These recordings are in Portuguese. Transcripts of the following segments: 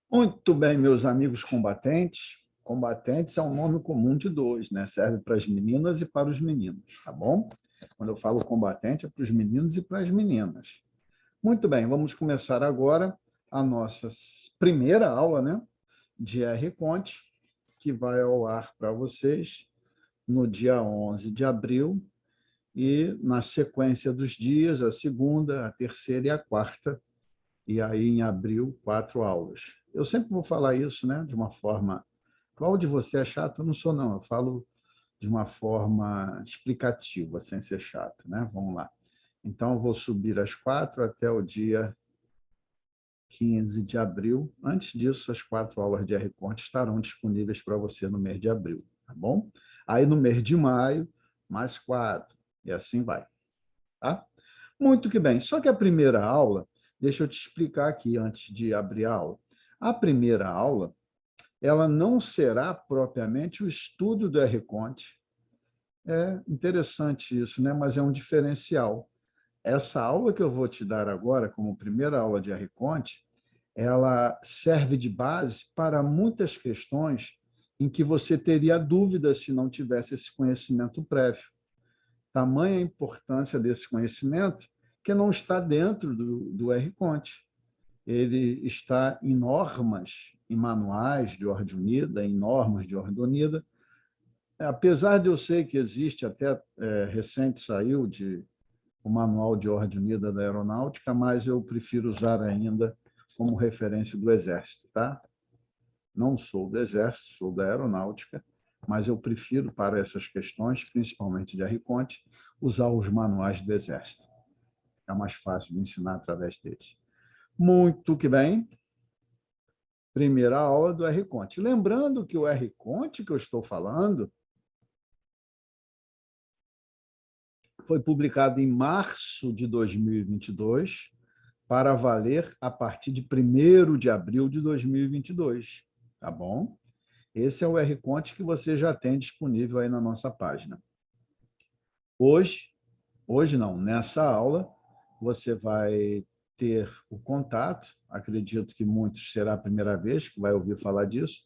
Muito bem, meus amigos combatentes. Combatentes é um nome comum de dois, né? Serve para as meninas e para os meninos, tá bom? Quando eu falo combatente, é para os meninos e para as meninas. Muito bem, vamos começar agora a nossa primeira aula, né? De R. Conte, que vai ao ar para vocês no dia 11 de abril e na sequência dos dias, a segunda, a terceira e a quarta, e aí em abril, 4 aulas. Eu sempre vou falar isso, né, de uma forma... Cláudio, você é chato? Eu não sou, não. Eu falo de uma forma explicativa, sem ser chato, né? Vamos lá. Então, eu vou subir às 4 até o dia 15 de abril. Antes disso, as 4 aulas de R-Conte estarão disponíveis para você no mês de abril, tá bom? Aí, no mês de maio, mais 4, e assim vai, tá? Muito que bem. Só que a primeira aula, deixa eu te explicar aqui antes de abrir a aula. A primeira aula, ela não será propriamente o estudo do R-Conte. É interessante isso, né? Mas é um diferencial. Essa aula que eu vou te dar agora, como primeira aula de R-Conte, ela serve de base para muitas questões em que você teria dúvida se não tivesse esse conhecimento prévio. Tamanha a importância desse conhecimento que não está dentro do R-Conte. Ele está em normas, em manuais de ordem unida, em normas de ordem unida. Apesar de eu sei que existe, até recente saiu o Manual de Ordem Unida da Aeronáutica, mas eu prefiro usar ainda como referência do Exército, tá? Não sou do Exército, sou da Aeronáutica, mas eu prefiro, para essas questões, principalmente de R-Conte, usar os manuais do Exército. É mais fácil de ensinar através deles. Muito que bem. Primeira aula do R-Conte. Lembrando que o R-Conte que eu estou falando foi publicado em março de 2022, para valer a partir de 1º de abril de 2022. Tá bom? Esse é o R-Conte que você já tem disponível aí na nossa página. Hoje não, nessa aula, você vai ter o contato, acredito que muitos será a primeira vez que vai ouvir falar disso,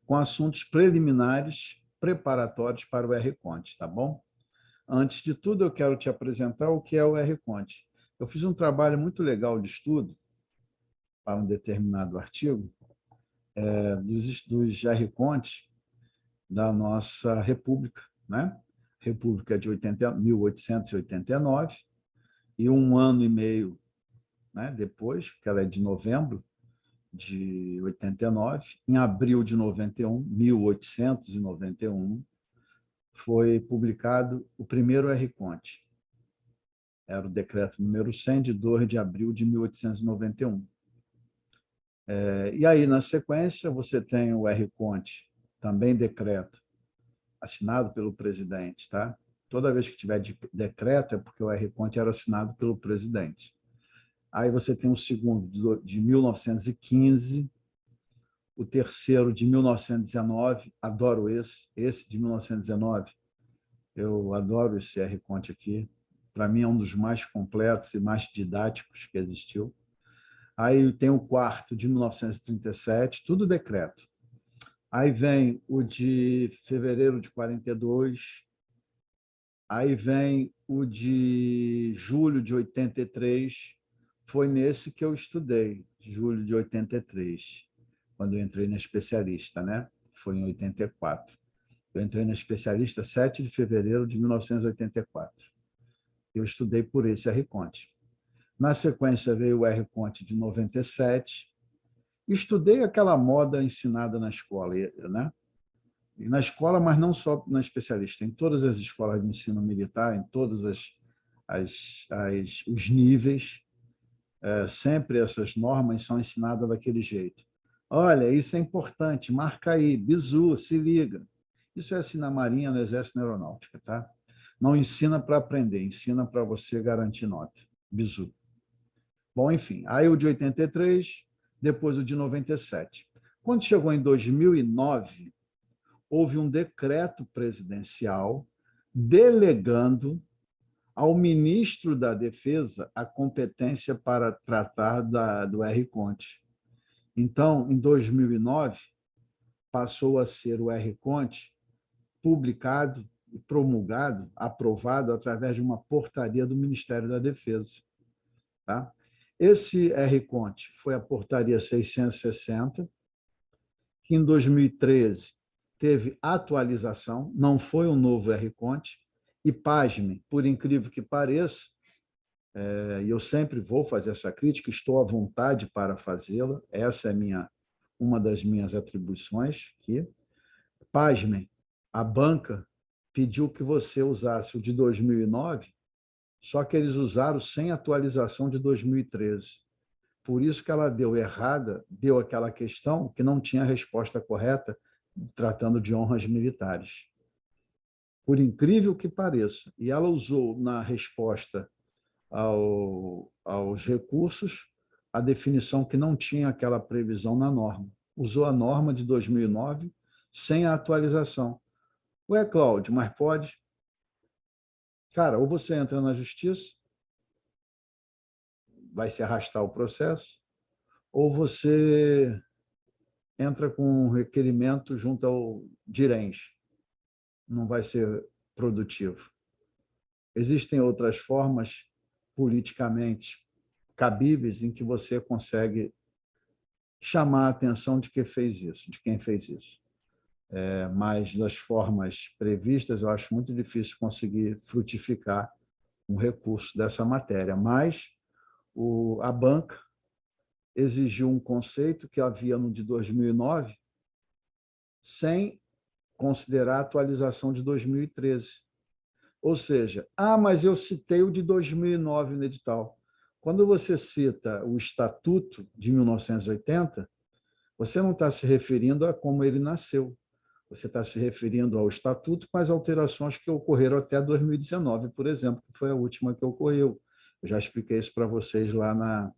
com assuntos preliminares preparatórios para o R-Conte, tá bom? Antes de tudo, eu quero te apresentar o que é o R-Conte. Eu fiz um trabalho muito legal de estudo para um determinado artigo, dos R-Contes da nossa República, né? República de 1889, e um ano e meio, né, depois, porque ela é de novembro de 89, em abril de 91, 1891, foi publicado o primeiro R-Conte. Era o decreto número 100, de 2 de abril de 1891. E aí, na sequência, você tem o R-Conte, também decreto, assinado pelo presidente, tá? Toda vez que tiver decreto é porque o R-Conte era assinado pelo presidente. Aí você tem o segundo, de 1915, o terceiro, de 1919, adoro esse de 1919, eu adoro esse R-Conte aqui, para mim é um dos mais completos e mais didáticos que existiu. Aí tem o quarto, de 1937, tudo decreto. Aí vem o de fevereiro de 42, aí vem o de julho de 83, foi nesse que eu estudei, julho de 83, quando eu entrei na especialista, né? Foi em 84. Eu entrei na especialista 7 de fevereiro de 1984. Eu estudei por esse R-Conte. Na sequência veio o R-Conte de 97. Estudei aquela moda ensinada na escola, né? E na escola, mas não só na especialista, em todas as escolas de ensino militar, em todos os níveis, sempre essas normas são ensinadas daquele jeito. Olha, isso é importante, marca aí, bizu, se liga. Isso é assim na Marinha, no Exército, na Aeronáutica, tá? Não ensina para aprender, ensina para você garantir nota. Bizu. Bom, enfim, aí o de 83, depois o de 97. Quando chegou em 2009, houve um decreto presidencial delegando ao ministro da Defesa a competência para tratar do R-Conte. Então, em 2009, passou a ser o R-Conte publicado e promulgado, aprovado através de uma portaria do Ministério da Defesa. Tá? Esse R-Conte foi a portaria 660, que em 2013 teve atualização, não foi um novo R-Conte, e pasme, por incrível que pareça, e eu sempre vou fazer essa crítica, estou à vontade para fazê-la, essa é uma das minhas atribuições aqui. Pasmem, a banca pediu que você usasse o de 2009, só que eles usaram sem atualização de 2013. Por isso que ela deu errada, deu aquela questão que não tinha resposta correta, tratando de honras militares. Por incrível que pareça. E ela usou na resposta aos recursos a definição que não tinha aquela previsão na norma. Usou a norma de 2009 sem a atualização. Ué, Cláudio, mas pode? Cara, ou você entra na justiça, vai se arrastar o processo, ou você entra com um requerimento junto ao DIRENS. Não vai ser produtivo. Existem outras formas politicamente cabíveis em que você consegue chamar a atenção de quem fez isso, de quem fez isso. Mas das formas previstas, eu acho muito difícil conseguir frutificar um recurso dessa matéria. Mas a banca exigiu um conceito que havia no de 2009, sem considerar a atualização de 2013. Ou seja, mas eu citei o de 2009 no edital. Quando você cita o Estatuto de 1980, você não está se referindo a como ele nasceu. Você está se referindo ao Estatuto com as alterações que ocorreram até 2019, por exemplo, que foi a última que ocorreu. Eu já expliquei isso para vocês lá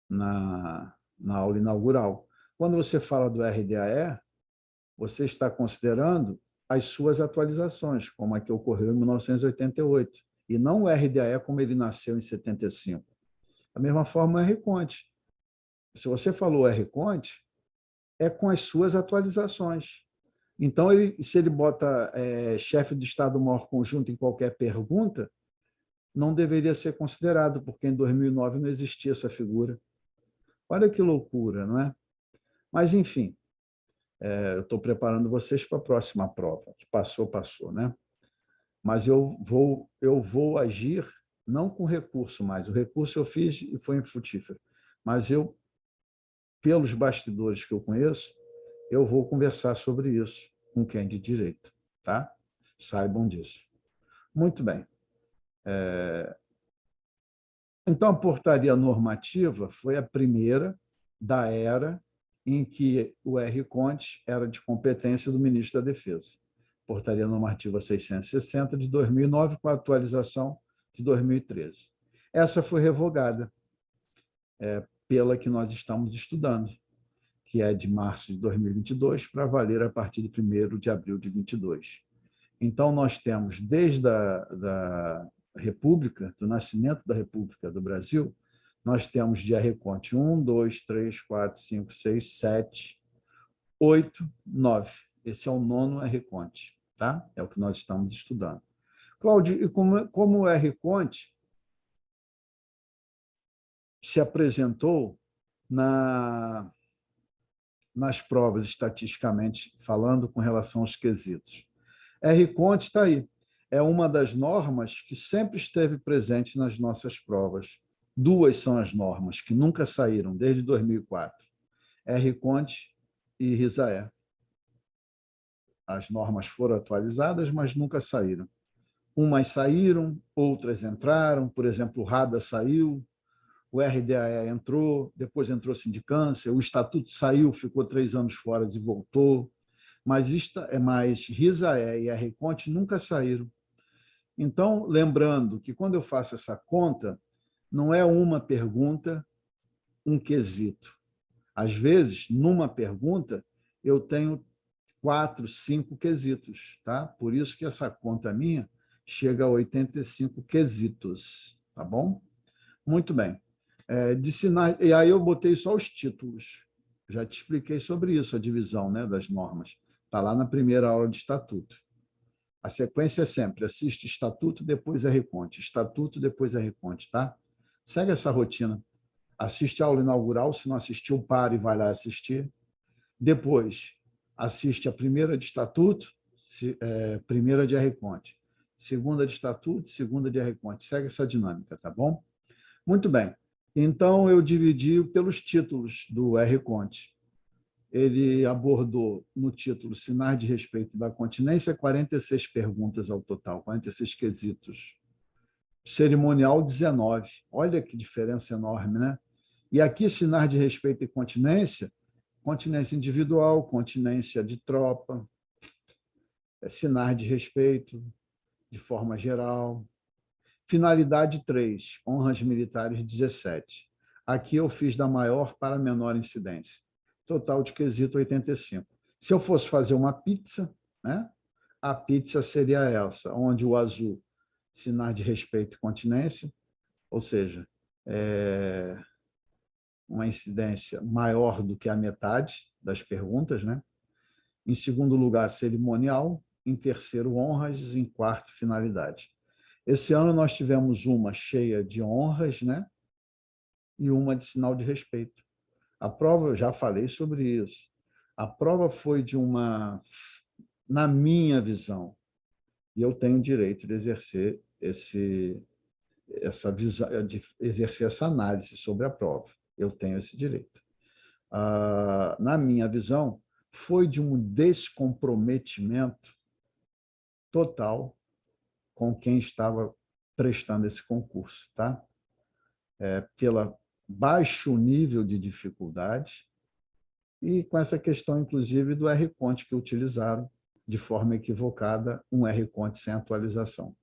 na aula inaugural. Quando você fala do RDAE, você está considerando as suas atualizações, como a que ocorreu em 1988, e não o RDAE como ele nasceu em 75. Da mesma forma, o R-Conte. Se você falou R-Conte, é com as suas atualizações. Então, se ele bota chefe de Estado-Maior Conjunto em qualquer pergunta, não deveria ser considerado, porque em 2009 não existia essa figura. Olha que loucura, não é? Mas, enfim, eu estou preparando vocês para a próxima prova, que passou, né? Mas eu vou agir não com recurso mais. O recurso eu fiz e foi infrutífero. Mas pelos bastidores que eu conheço, eu vou conversar sobre isso com quem de direito, tá? Saibam disso. Muito bem. Então, a portaria normativa foi a primeira da era em que o R-Conte era de competência do ministro da Defesa. Portaria normativa 660 de 2009, com a atualização de 2013. Essa foi revogada pela que nós estamos estudando, que é de março de 2022, para valer a partir de 1º de abril de 22. Então, nós temos, desde a República, do nascimento da República do Brasil, nós temos de R-Conte 1, 2, 3, 4, 5, 6, 7, 8, 9. Esse é o 9º R-Conte, tá? É o que nós estamos estudando. Cláudio, e como o R-Conte se apresentou nas provas, estatisticamente falando, com relação aos quesitos? R-Conte está aí. É uma das normas que sempre esteve presente nas nossas provas. Duas são as normas que nunca saíram desde 2004. R-Conte e RISAE. As normas foram atualizadas, mas nunca saíram. Umas saíram, outras entraram. Por exemplo, o RADA saiu, o RDAE entrou, depois entrou sindicância, o Estatuto saiu, ficou 3 anos fora e voltou. Mas RISAE e R-Conte nunca saíram. Então, lembrando que quando eu faço essa conta, não é uma pergunta, um quesito. Às vezes, numa pergunta, eu tenho 4, 5 quesitos, tá? Por isso que essa conta minha chega a 85 quesitos, tá bom? Muito bem. De sinais, e aí eu botei só os títulos. Já te expliquei sobre isso, a divisão, né, das normas. Está lá na primeira aula de estatuto. A sequência é sempre assiste estatuto, depois é reconte. Estatuto, depois é reconte, tá? Segue essa rotina. Assiste a aula inaugural, se não assistiu, para e vai lá assistir. Depois, assiste a primeira de estatuto, primeira de reconte. Segunda de estatuto, segunda de reconte. Segue essa dinâmica, tá bom? Muito bem. Então, eu dividi pelos títulos do R-Conte. Ele abordou no título Sinais de Respeito da Continência 46 perguntas ao total, 46 quesitos. Cerimonial 19. Olha que diferença enorme, né? E aqui, sinais de respeito e continência, continência individual, continência de tropa, sinais de respeito de forma geral. Finalidade 3, honras militares 17. Aqui eu fiz da maior para a menor incidência. Total de quesito 85. Se eu fosse fazer uma pizza, né, a pizza seria essa, onde o azul, sinais de respeito e continência, ou seja, uma incidência maior do que a metade das perguntas, né? Em segundo lugar, cerimonial. Em terceiro, honras. Em quarto, finalidade. Esse ano nós tivemos uma cheia de honras, né? E uma de sinal de respeito. A prova, eu já falei sobre isso. A prova foi de uma, na minha visão, e eu tenho direito de exercer essa visão, de exercer essa análise sobre a prova. Eu tenho esse direito. Na minha visão, foi de um descomprometimento total com quem estava prestando esse concurso, tá? Pela baixo nível de dificuldade e com essa questão, inclusive, do R-Conte que utilizaram de forma equivocada um R-Conte sem atualização.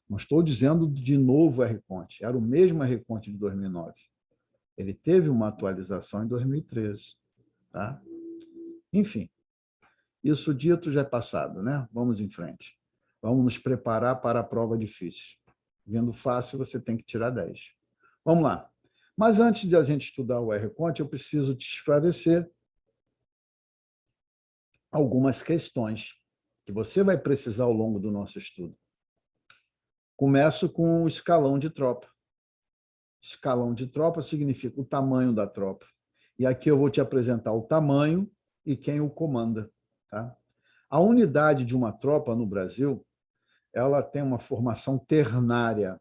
Não estou dizendo de novo R-Conte, era o mesmo R-Conte de 2009. Ele teve uma atualização em 2013. Tá? Enfim, isso dito já é passado, né? Vamos em frente. Vamos nos preparar para a prova difícil. Vendo fácil, você tem que tirar 10. Vamos lá. Mas antes de a gente estudar o R-Conte, eu preciso te esclarecer algumas questões que você vai precisar ao longo do nosso estudo. Começo com o escalão de tropa. Escalão de tropa significa o tamanho da tropa. E aqui eu vou te apresentar o tamanho e quem o comanda. Tá? A unidade de uma tropa no Brasil, ela tem uma formação ternária.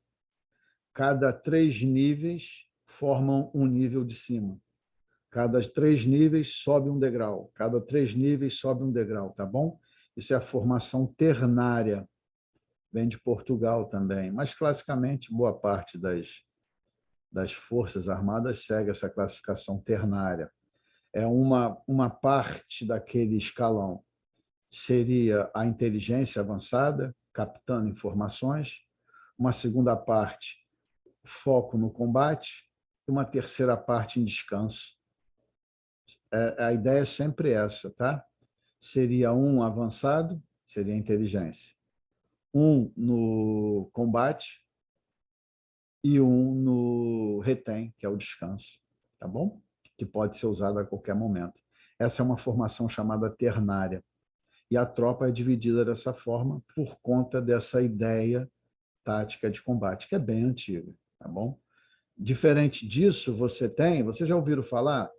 Cada 3 níveis formam um nível de cima. Cada 3 níveis sobe um degrau. Cada 3 níveis sobe um degrau, tá bom? Isso é a formação ternária. Vem de Portugal também, mas classicamente boa parte das Forças Armadas segue essa classificação ternária. É uma parte daquele escalão seria a inteligência avançada, captando informações, uma segunda parte, foco no combate, e uma terceira parte em descanso. A ideia é sempre essa, tá? Seria um avançado, seria a inteligência. Um no combate e um no retém, que é o descanso, tá bom? Que pode ser usado a qualquer momento. Essa é uma formação chamada ternária. E a tropa é dividida dessa forma por conta dessa ideia tática de combate, que é bem antiga, tá bom? Diferente disso, vocês já ouviram falar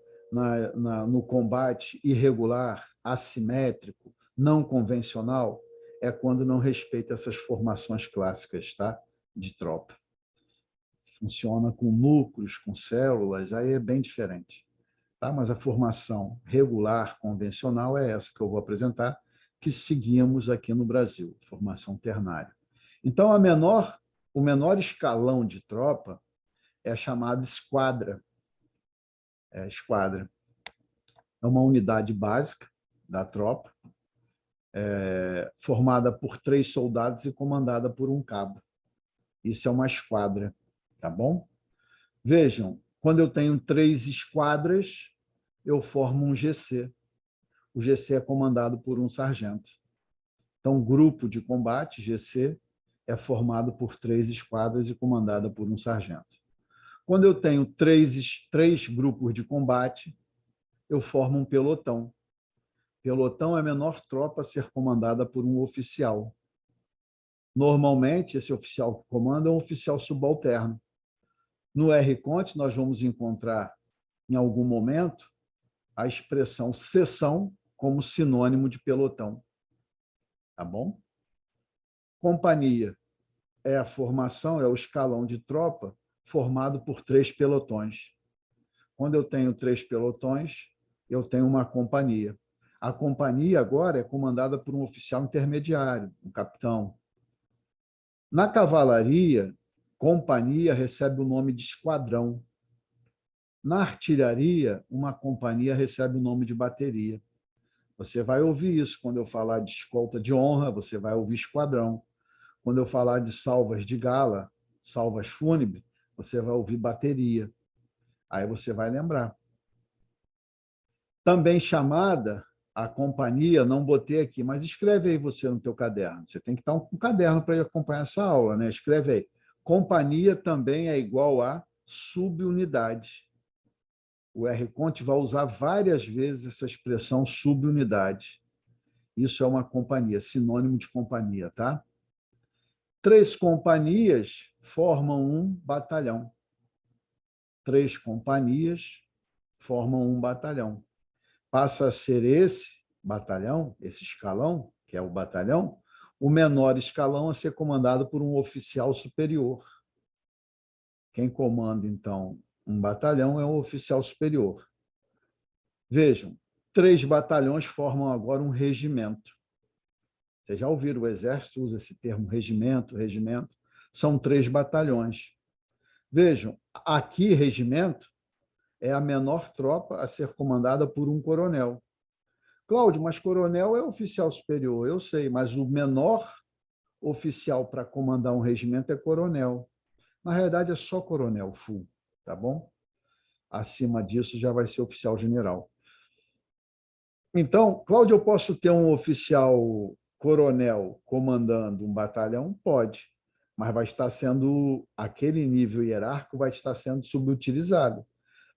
no combate irregular, assimétrico, não convencional? É quando não respeita essas formações clássicas, tá? De tropa. Funciona com núcleos, com células, aí é bem diferente. Tá? Mas a formação regular, convencional, é essa que eu vou apresentar, que seguimos aqui no Brasil, formação ternária. Então, o menor escalão de tropa é chamado esquadra. Esquadra é uma unidade básica da tropa, formada por 3 soldados e comandada por um cabo. Isso é uma esquadra, tá bom? Vejam, quando eu tenho 3 esquadras, eu formo um GC. O GC é comandado por um sargento. Então, o grupo de combate, GC, é formado por 3 esquadras e comandada por um sargento. Quando eu tenho três grupos de combate, eu formo um pelotão. Pelotão é a menor tropa a ser comandada por um oficial. Normalmente, esse oficial que comanda é um oficial subalterno. No R-Conte, nós vamos encontrar, em algum momento, a expressão seção como sinônimo de pelotão. Tá bom? Companhia é a formação, é o escalão de tropa formado por 3 pelotões. Quando eu tenho 3 pelotões, eu tenho uma companhia. A companhia agora é comandada por um oficial intermediário, um capitão. Na cavalaria, companhia recebe o nome de esquadrão. Na artilharia, uma companhia recebe o nome de bateria. Você vai ouvir isso quando eu falar de escolta de honra, você vai ouvir esquadrão. Quando eu falar de salvas de gala, salvas fúnebres, você vai ouvir bateria. Aí você vai lembrar. Também chamada, a companhia, não botei aqui, mas escreve aí você no teu caderno. Você tem que estar com um caderno para acompanhar essa aula, né? Escreve aí. Companhia também é igual a subunidade. O R-Conte vai usar várias vezes essa expressão subunidade. Isso é uma companhia, sinônimo de companhia, tá? 3 companhias formam um batalhão. 3 companhias formam um batalhão. Passa a ser esse batalhão, esse escalão, que é o batalhão, o menor escalão a ser comandado por um oficial superior. Quem comanda, então, um batalhão é um oficial superior. Vejam, 3 batalhões formam agora um regimento. Vocês já ouviram, o Exército usa esse termo regimento, regimento. São 3 batalhões. Vejam, aqui, regimento é a menor tropa a ser comandada por um coronel. Cláudio, mas coronel é oficial superior, eu sei, mas o menor oficial para comandar um regimento é coronel. Na realidade, é só coronel full, tá bom? Acima disso já vai ser oficial general. Então, Cláudio, eu posso ter um oficial coronel comandando um batalhão? Pode, mas vai estar sendo, aquele nível hierárquico vai estar sendo subutilizado,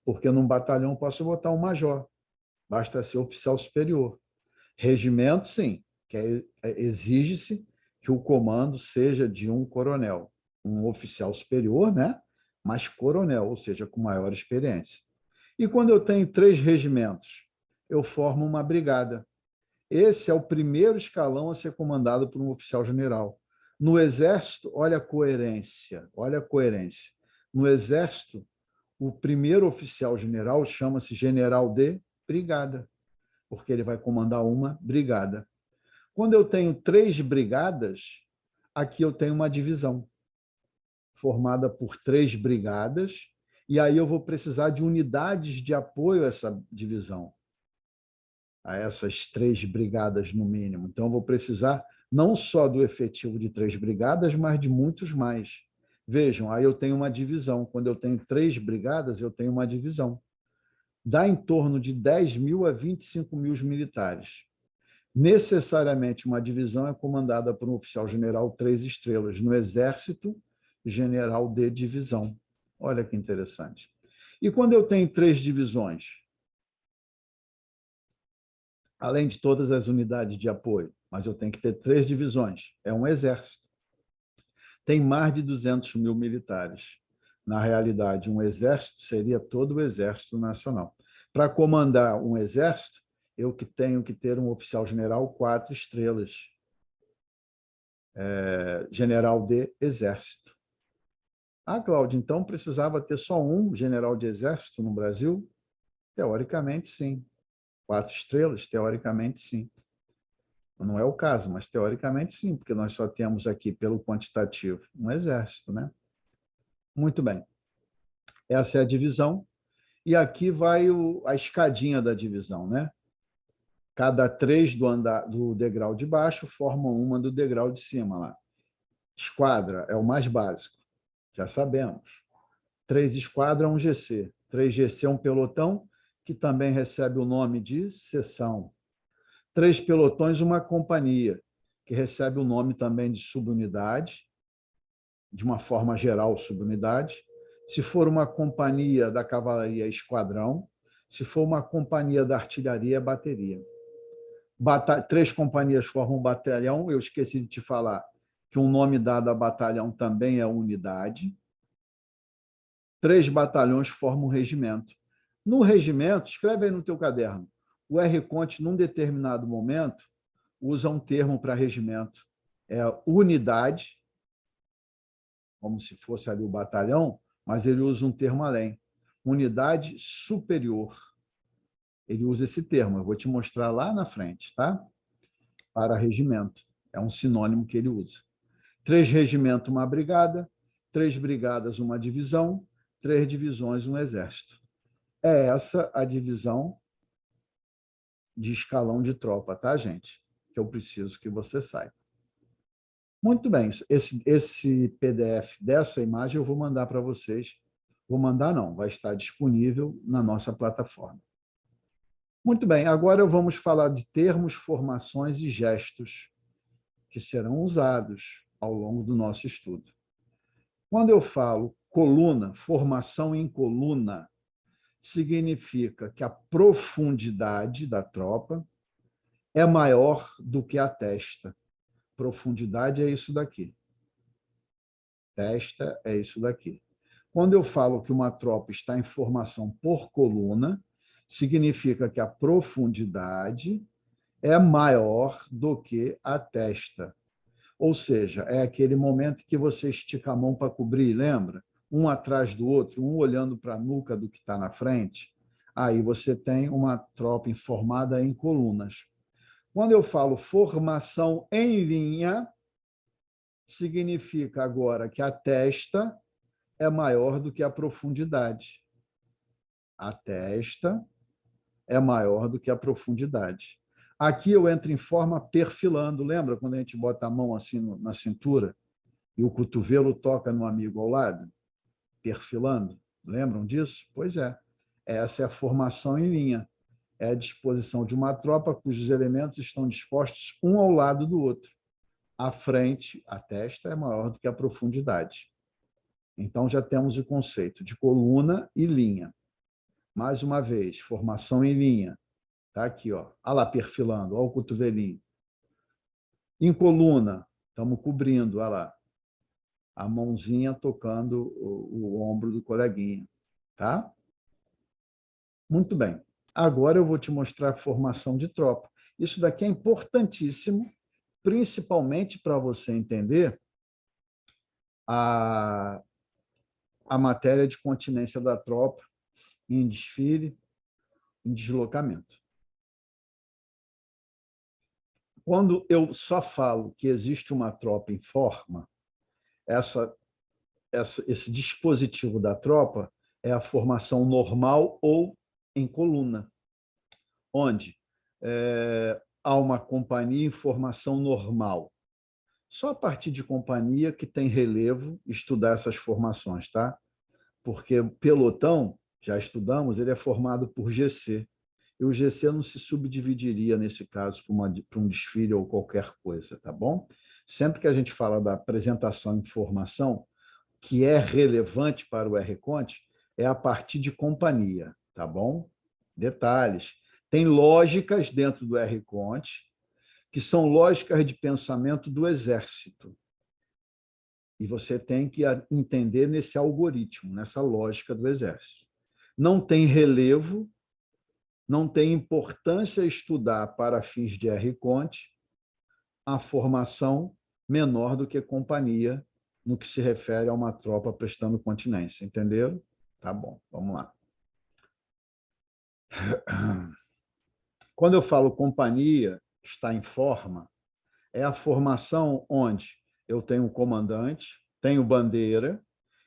porque num batalhão eu posso botar um major, basta ser oficial superior. Regimento, sim, que exige-se que o comando seja de um coronel, um oficial superior, né? Mas coronel, ou seja, com maior experiência. E quando eu tenho 3 regimentos, eu formo uma brigada. Esse é o primeiro escalão a ser comandado por um oficial general. No Exército, olha a coerência, olha a coerência. No Exército, o primeiro oficial general chama-se general de brigada, porque ele vai comandar uma brigada. Quando eu tenho 3 brigadas, aqui eu tenho uma divisão formada por 3 brigadas, e aí eu vou precisar de unidades de apoio a essa divisão, a essas 3 brigadas no mínimo. Então, eu vou precisar não só do efetivo de 3 brigadas, mas de muitos mais. Vejam, aí eu tenho uma divisão. Quando eu tenho 3 brigadas, eu tenho uma divisão. Dá em torno de 10 mil a 25 mil militares. Necessariamente, uma divisão é comandada por um oficial general 3 estrelas. No Exército, general de divisão. Olha que interessante. E quando eu tenho 3 divisões? Além de todas as unidades de apoio, mas eu tenho que ter 3 divisões. É um exército. Tem mais de 200 mil militares. Na realidade, um exército seria todo o Exército Nacional. Para comandar um exército, eu que tenho que ter um oficial general 4 estrelas. General de Exército. Ah, Cláudio, então precisava ter só um general de exército no Brasil? Teoricamente, sim. 4 estrelas? Teoricamente, sim. Não é o caso, mas teoricamente, sim, porque nós só temos aqui, pelo quantitativo, um exército, né? Muito bem. Essa é a divisão. E aqui vai a escadinha da divisão, né? Cada 3 do degrau de baixo formam uma do degrau de cima lá. Esquadra é o mais básico, já sabemos. 3 esquadra, 1 GC. 3 GC é um pelotão, que também recebe o nome de seção. 3 pelotões, uma companhia, que recebe o nome também de subunidade, de uma forma geral, subunidade. Se for uma companhia da cavalaria, é esquadrão. Se for uma companhia da artilharia, é bateria. 3 companhias formam um batalhão. Eu esqueci de te falar que um nome dado a batalhão também é unidade. 3 batalhões formam um regimento. No regimento, escreve aí no teu caderno, o R. Conte, num determinado momento, usa um termo para regimento. É unidade, como se fosse ali o batalhão, mas ele usa um termo além. Unidade superior. Ele usa esse termo, eu vou te mostrar lá na frente, tá? Para regimento. É um sinônimo que ele usa. 3 regimentos, uma brigada. 3 brigadas, uma divisão. 3 divisões, um exército. É essa a divisão de escalão de tropa, tá, gente? Que eu preciso que você saiba. Muito bem, esse PDF dessa imagem eu vou mandar para vocês. Vou mandar não, vai estar disponível na nossa plataforma. Muito bem, agora vamos falar de termos, formações e gestos que serão usados ao longo do nosso estudo. Quando eu falo coluna, formação em coluna, significa que a profundidade da tropa é maior do que a testa. Profundidade é isso daqui. Testa é isso daqui. Quando eu falo que uma tropa está em formação por coluna, significa que a profundidade é maior do que a testa. Ou seja, é aquele momento que você estica a mão para cobrir, lembra? Um atrás do outro, um olhando para a nuca do que está na frente. Aí você tem uma tropa formada em colunas. Quando eu falo formação em linha, significa agora que a testa é maior do que a profundidade. A testa é maior do que a profundidade. Aqui eu entro em forma perfilando. Lembra quando a gente bota a mão assim na cintura e o cotovelo toca no amigo ao lado? Perfilando. Lembram disso? Pois é. Essa é a formação em linha. É a disposição de uma tropa cujos elementos estão dispostos um ao lado do outro. A frente, a testa, é maior do que a profundidade. Então, já temos o conceito de coluna e linha. Mais uma vez, formação em linha. Está aqui, ó. Olha lá, perfilando, olha o cotovelinho. Em coluna, estamos cobrindo, olha lá. A mãozinha tocando o ombro do coleguinha. Tá? Muito bem. Agora eu vou te mostrar a formação de tropa. Isso daqui é importantíssimo, principalmente para você entender a matéria de continência da tropa em desfile, em deslocamento. Quando eu só falo que existe uma tropa em forma, esse dispositivo da tropa é a formação normal ou em coluna, onde há uma companhia em formação normal. Só a partir de companhia que tem relevo estudar essas formações, tá? Porque pelotão, já estudamos, ele é formado por GC. E o GC não se subdividiria, nesse caso, para um desfile ou qualquer coisa, tá bom? Sempre que a gente fala da apresentação e formação, que é relevante para o R-Conte, é a partir de companhia, tá bom? Detalhes. Tem lógicas dentro do R-Conte, que são lógicas de pensamento do Exército. E você tem que entender nesse algoritmo, nessa lógica do Exército. Não tem relevo, não tem importância estudar para fins de R-Conte a formação menor do que companhia no que se refere a uma tropa prestando continência. Entenderam? Tá bom, vamos lá. Quando eu falo companhia está em forma, é a formação onde eu tenho um comandante, tenho bandeira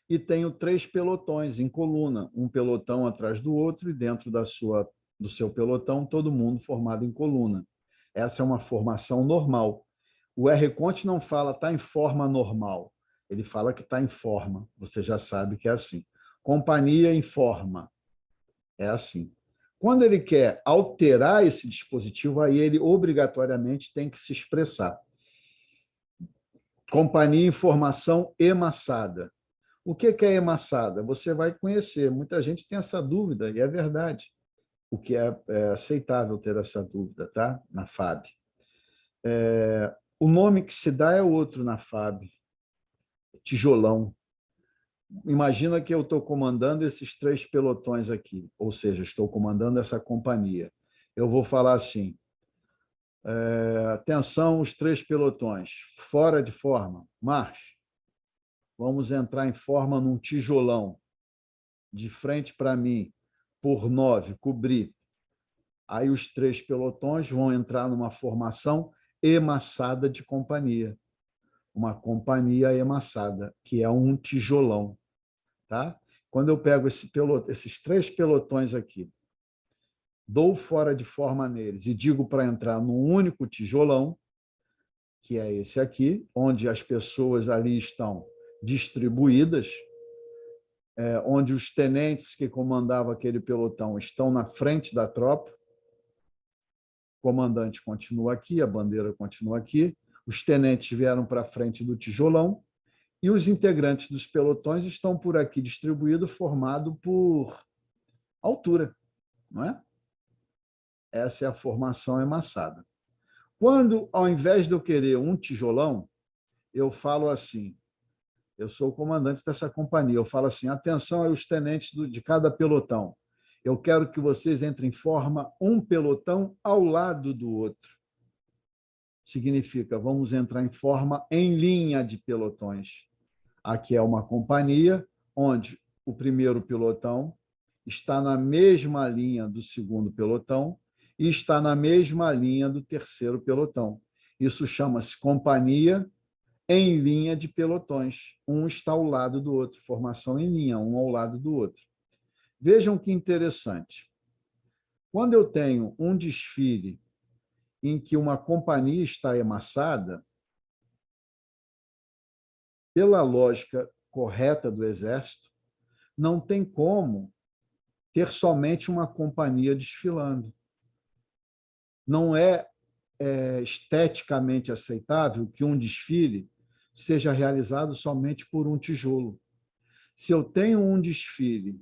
e tenho 3 pelotões em coluna, um pelotão atrás do outro e dentro do seu pelotão, todo mundo formado em coluna. Essa é uma formação normal. O R-Conte não fala está em forma normal, ele fala que está em forma. Você já sabe que é assim. Companhia em forma, é assim. Quando ele quer alterar esse dispositivo, aí ele obrigatoriamente tem que se expressar. Companhia em formação emassada. O que é emassada? Você vai conhecer. Muita gente tem essa dúvida, e é verdade. O que é aceitável ter essa dúvida, tá? Na FAB. O nome que se dá é outro na FAB, tijolão. Imagina que eu estou comandando esses 3 pelotões aqui, ou seja, estou comandando essa companhia. Eu vou falar assim, atenção, os 3 pelotões, fora de forma, marche. Vamos entrar em forma num tijolão, de frente para mim, por 9, cobrir. Aí os 3 pelotões vão entrar numa formação emassada de companhia. Uma companhia emassada, que é um tijolão. Tá? Quando eu pego esses 3 pelotões aqui, dou fora de forma neles e digo para entrar num único tijolão, que é esse aqui, onde as pessoas ali estão distribuídas, onde os tenentes que comandavam aquele pelotão estão na frente da tropa, o comandante continua aqui, a bandeira continua aqui, os tenentes vieram para frente do tijolão e os integrantes dos pelotões estão por aqui distribuídos, formado por altura, não é? Essa é a formação emassada. Quando, ao invés de eu querer um tijolão, eu falo assim, eu sou o comandante dessa companhia, eu falo assim, atenção aos tenentes de cada pelotão. Eu quero que vocês entrem em forma um pelotão ao lado do outro. Significa, vamos entrar em forma em linha de pelotões. Aqui é uma companhia onde o primeiro pelotão está na mesma linha do segundo pelotão e está na mesma linha do terceiro pelotão. Isso chama-se companhia em linha de pelotões. Um está ao lado do outro, formação em linha, um ao lado do outro. Vejam que interessante. Quando eu tenho um desfile em que uma companhia está emassada, pela lógica correta do Exército, não tem como ter somente uma companhia desfilando. Não é esteticamente aceitável que um desfile seja realizado somente por um tijolo. Se eu tenho um desfile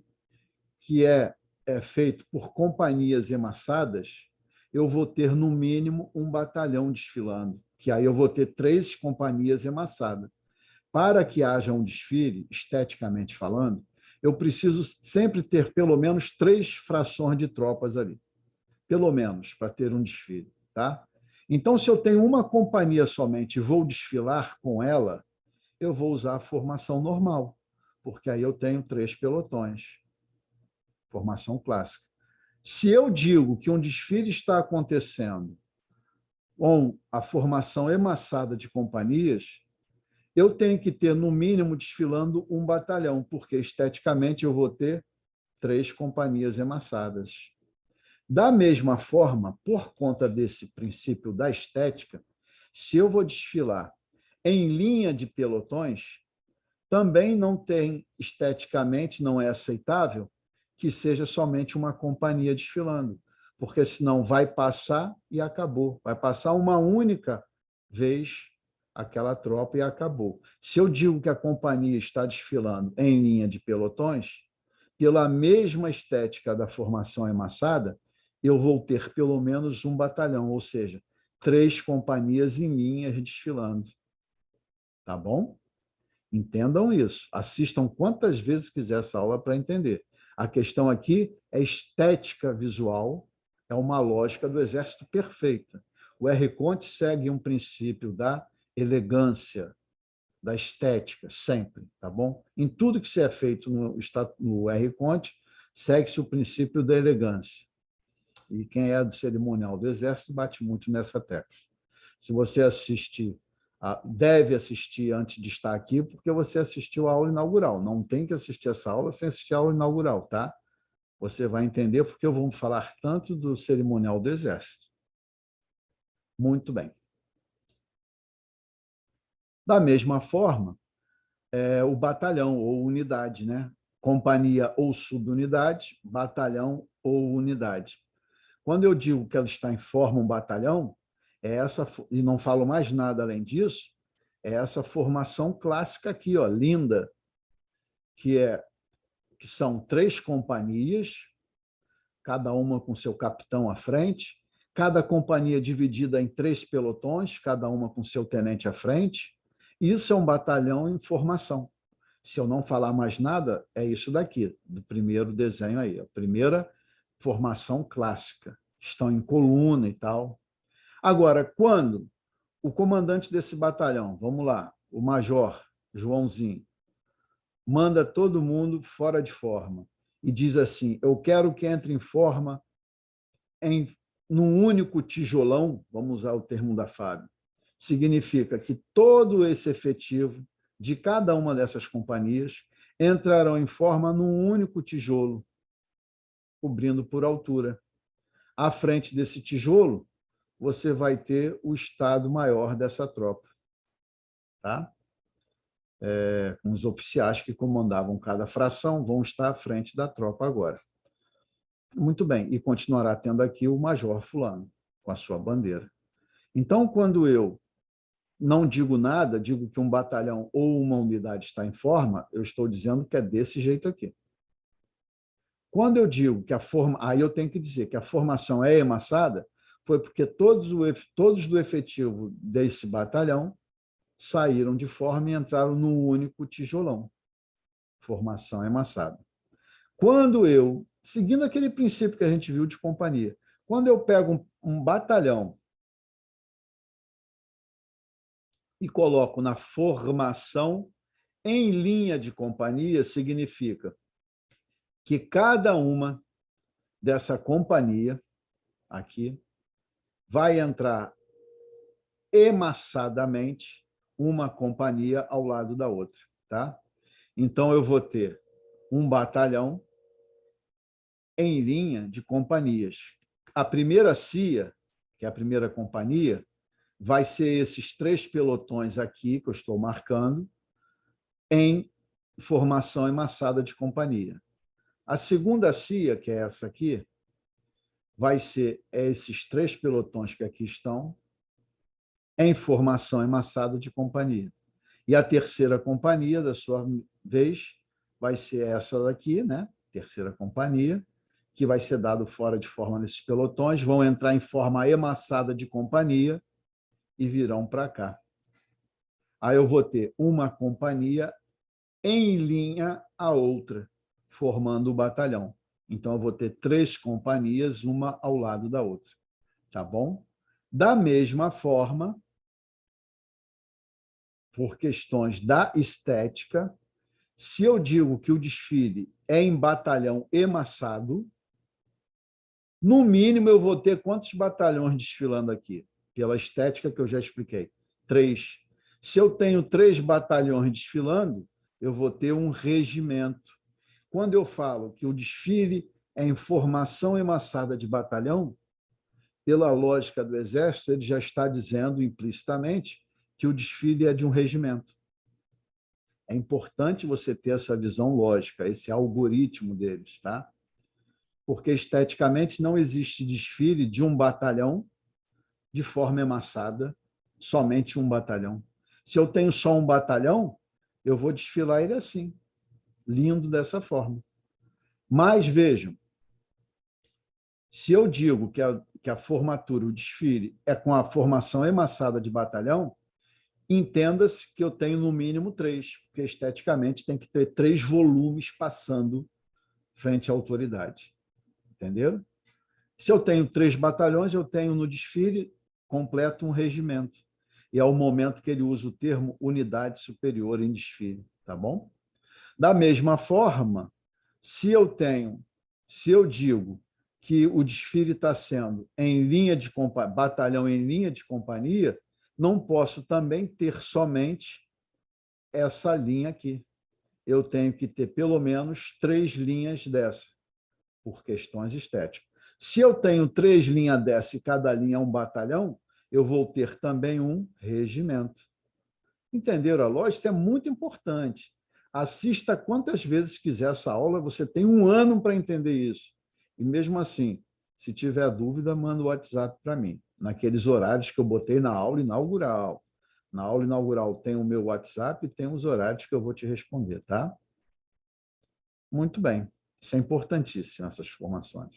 que é feito por companhias emassadas, eu vou ter, no mínimo, um batalhão desfilando, que aí eu vou ter 3 companhias emassadas. Para que haja um desfile, esteticamente falando, eu preciso sempre ter pelo menos 3 frações de tropas ali. Pelo menos, para ter um desfile. Tá? Então, se eu tenho uma companhia somente e vou desfilar com ela, eu vou usar a formação normal, porque aí eu tenho 3 pelotões. Formação clássica. Se eu digo que um desfile está acontecendo com a formação emassada de companhias, eu tenho que ter, no mínimo, desfilando um batalhão, porque esteticamente eu vou ter 3 companhias emassadas. Da mesma forma, por conta desse princípio da estética, se eu vou desfilar em linha de pelotões, também não tem, esteticamente, não é aceitável que seja somente uma companhia desfilando, porque senão vai passar e acabou. Vai passar uma única vez aquela tropa e acabou. Se eu digo que a companhia está desfilando em linha de pelotões, pela mesma estética da formação emassada, eu vou ter pelo menos um batalhão, ou seja, 3 companhias em linhas desfilando. Tá bom? Entendam isso. Assistam quantas vezes quiser essa aula para entender. A questão aqui é estética visual, é uma lógica do exército perfeita. O R. Conte segue um princípio da elegância, da estética, sempre, tá bom? Em tudo que se é feito no R. Conte, segue-se o princípio da elegância. E quem é do cerimonial do Exército bate muito nessa tecla. Se você assistir, deve assistir antes de estar aqui, porque você assistiu a aula inaugural. Não tem que assistir essa aula sem assistir a aula inaugural, tá? Você vai entender porque eu vou falar tanto do cerimonial do Exército. Muito bem. Da mesma forma, o batalhão ou unidade, né? Companhia ou subunidade, batalhão ou unidade. Quando eu digo que ela está em forma um batalhão, e não falo mais nada além disso, é essa formação clássica aqui, ó, linda, que são 3 companhias, cada uma com seu capitão à frente, cada companhia dividida em 3 pelotões, cada uma com seu tenente à frente. Isso é um batalhão em formação. Se eu não falar mais nada, é isso daqui, do primeiro desenho aí, a primeira formação clássica. Estão em coluna e tal. Agora, quando o comandante desse batalhão, vamos lá, o major Joãozinho, manda todo mundo fora de forma e diz assim: eu quero que entre em forma num único tijolão, vamos usar o termo da Fábio, significa que todo esse efetivo de cada uma dessas companhias entrarão em forma num único tijolo, cobrindo por altura. À frente desse tijolo, você vai ter o Estado-Maior dessa tropa, tá? Com os oficiais que comandavam cada fração, vão estar à frente da tropa agora. Muito bem, e continuará tendo aqui o Major Fulano, com a sua bandeira. Então, quando eu não digo nada, digo que um batalhão ou uma unidade está em forma, eu estou dizendo que é desse jeito aqui. Quando eu digo que aí eu tenho que dizer que a formação é emassada, foi porque todos do efetivo desse batalhão saíram de forma e entraram num único tijolão. Formação emassada. Quando eu, seguindo aquele princípio que a gente viu de companhia, quando eu pego um batalhão e coloco na formação em linha de companhia, significa que cada uma dessa companhia aqui vai entrar emassadamente uma companhia ao lado da outra, tá? Então eu vou ter um batalhão em linha de companhias. A primeira CIA, que é a primeira companhia, vai ser esses 3 pelotões aqui que eu estou marcando em formação emassada de companhia. A segunda CIA, que é essa aqui, vai ser esses 3 pelotões que aqui estão em formação emassada de companhia. E a terceira companhia, da sua vez, vai ser essa daqui, né? Terceira companhia, que vai ser dado fora de forma nesses pelotões, vão entrar em forma emassada de companhia e virão para cá. Aí eu vou ter uma companhia em linha à outra, formando o batalhão. Então, eu vou ter 3 companhias, uma ao lado da outra. Tá bom? Da mesma forma, por questões da estética, se eu digo que o desfile é em batalhão emassado, no mínimo eu vou ter quantos batalhões desfilando aqui? Pela estética que eu já expliquei. 3. Se eu tenho 3 batalhões desfilando, eu vou ter um regimento. Quando eu falo que o desfile é em formação emassada de batalhão, pela lógica do Exército, ele já está dizendo implicitamente que o desfile é de um regimento. É importante você ter essa visão lógica, esse algoritmo deles, tá? Porque esteticamente não existe desfile de um batalhão de forma emassada, somente um batalhão. Se eu tenho só um batalhão, eu vou desfilar ele assim, lindo dessa forma. Mas vejam, se eu digo que a formatura, o desfile, é com a formação emassada de batalhão, entenda-se que eu tenho no mínimo 3, porque esteticamente tem que ter 3 volumes passando frente à autoridade. Entenderam? Se eu tenho 3 batalhões, eu tenho no desfile completo um regimento. E é o momento que ele usa o termo unidade superior em desfile, tá bom? Da mesma forma, se eu digo que o desfile está sendo em linha de batalhão em linha de companhia, não posso também ter somente essa linha aqui. Eu tenho que ter pelo menos 3 linhas dessa, por questões estéticas. Se eu tenho 3 linhas dessa e cada linha é um batalhão, eu vou ter também um regimento. Entenderam a lógica? Isso é muito importante. Assista quantas vezes quiser essa aula, você tem um ano para entender isso. E mesmo assim, se tiver dúvida, manda o WhatsApp para mim, naqueles horários que eu botei na aula inaugural. Na aula inaugural tem o meu WhatsApp e tem os horários que eu vou te responder, tá? Muito bem. Isso é importantíssimo, essas formações.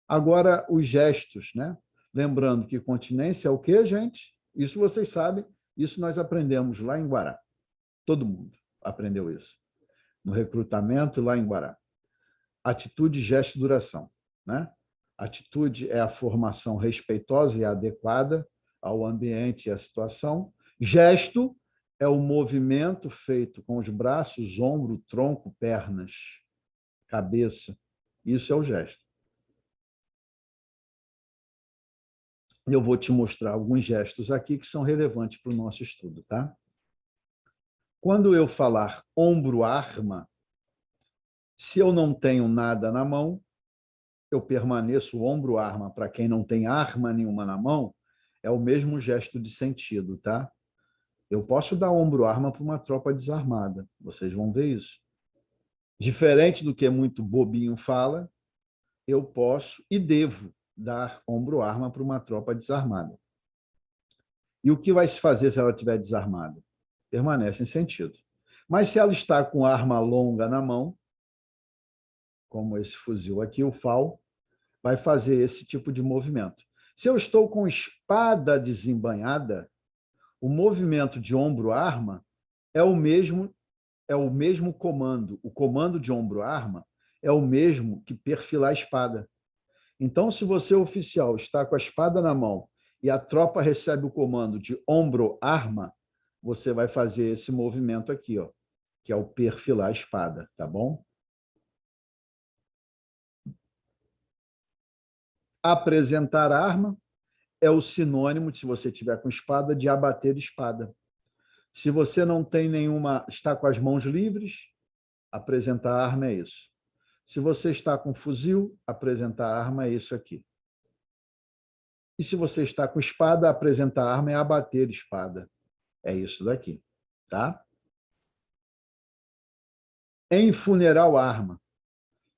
Agora, os gestos, né? Lembrando que continência é o quê, gente? Isso vocês sabem, isso nós aprendemos lá em Guará. Todo mundo aprendeu isso. No recrutamento lá em Guará. Atitude, gesto e duração, né? Atitude é a formação respeitosa e adequada ao ambiente e à situação. Gesto é o movimento feito com os braços, ombro, tronco, pernas, cabeça. Isso é o gesto. Eu vou te mostrar alguns gestos aqui que são relevantes para o nosso estudo, tá? Quando eu falar ombro-arma, se eu não tenho nada na mão, eu permaneço ombro-arma. Para quem não tem arma nenhuma na mão, é o mesmo gesto de sentido, tá? Eu posso dar ombro-arma para uma tropa desarmada. Vocês vão ver isso. Diferente do que muito bobinho fala, eu posso e devo dar ombro-arma para uma tropa desarmada. E o que vai se fazer se ela estiver desarmada? Permanece em sentido. Mas se ela está com arma longa na mão, como esse fuzil aqui, o FAL, vai fazer esse tipo de movimento. Se eu estou com espada desembainhada, o movimento de ombro-arma é o mesmo comando. O comando de ombro-arma é o mesmo que perfilar a espada. Então, se você, oficial, está com a espada na mão e a tropa recebe o comando de ombro-arma, você vai fazer esse movimento aqui, ó, que é o perfilar a espada, tá bom? Apresentar arma é o sinônimo, se você tiver com espada, de abater espada. Se você não tem nenhuma, está com as mãos livres, apresentar arma é isso. Se você está com fuzil, apresentar arma é isso aqui. E se você está com espada, apresentar arma é abater espada. É isso daqui, tá? Enfunerar arma.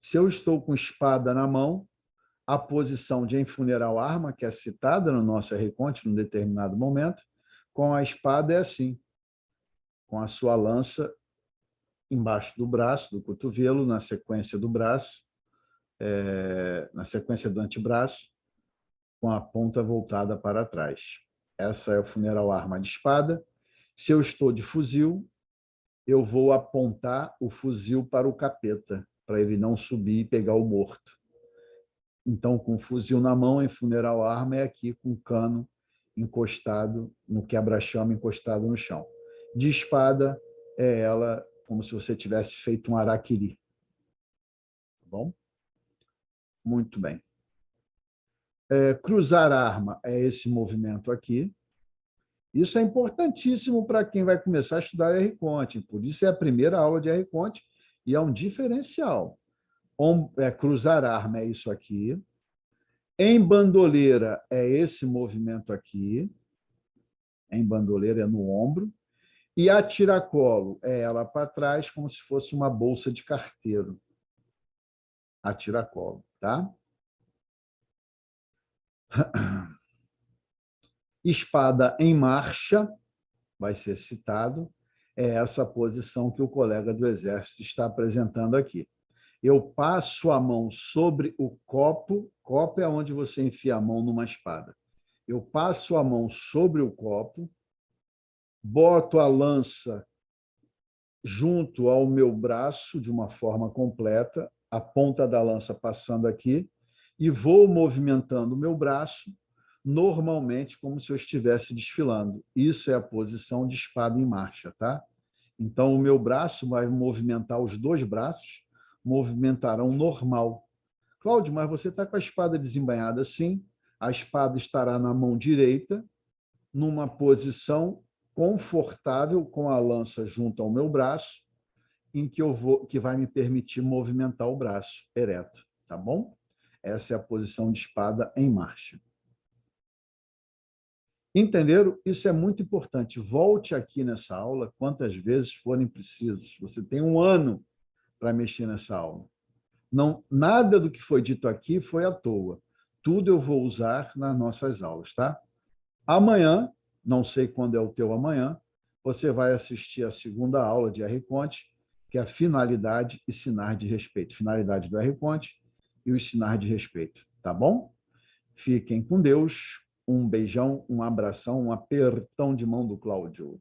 Se eu estou com espada na mão, a posição de enfunerar arma, que é citada no nosso reconte num determinado momento, com a espada é assim, com a sua lança embaixo do braço, do cotovelo, na sequência do braço, na sequência do antebraço, com a ponta voltada para trás. Essa é o funeral arma de espada. Se eu estou de fuzil, eu vou apontar o fuzil para o capeta, para ele não subir e pegar o morto. Então, com o fuzil na mão, em funeral arma, é aqui com o cano encostado no quebra-chama, encostado no chão. De espada, é ela como se você tivesse feito um araquiri. Tá bom? Muito bem. Cruzar arma é esse movimento aqui. Isso é importantíssimo para quem vai começar a estudar R-Conte. Por isso é a primeira aula de R-Conte e é um diferencial. Cruzar arma é isso aqui. Em bandoleira é esse movimento aqui. Em bandoleira é no ombro. E a tiracolo é ela para trás, como se fosse uma bolsa de carteiro. A tiracolo, tá? Espada em marcha, vai ser citado, é essa posição que o colega do Exército está apresentando aqui. Eu passo a mão sobre o copo, copo é onde você enfia a mão numa espada. Eu passo a mão sobre o copo, boto a lança junto ao meu braço de uma forma completa, a ponta da lança passando aqui, e vou movimentando o meu braço normalmente como se eu estivesse desfilando. Isso é a posição de espada em marcha, tá? Então, o meu braço vai movimentar, os dois braços movimentarão normal. Cláudio, mas você está com a espada desembainhada assim, a espada estará na mão direita, numa posição confortável, com a lança junto ao meu braço, em que vai me permitir movimentar o braço ereto, tá bom? Essa é a posição de espada em marcha. Entenderam? Isso é muito importante. Volte aqui nessa aula quantas vezes forem precisos. Você tem um ano para mexer nessa aula. Não, nada do que foi dito aqui foi à toa. Tudo eu vou usar nas nossas aulas, tá? Amanhã, não sei quando é o teu amanhã, você vai assistir a segunda aula de R. Conte, que é a finalidade e sinais de respeito. Finalidade do R-Conte e os sinais de respeito. Tá bom? Fiquem com Deus. Um beijão, um abração, um apertão de mão do Cláudio.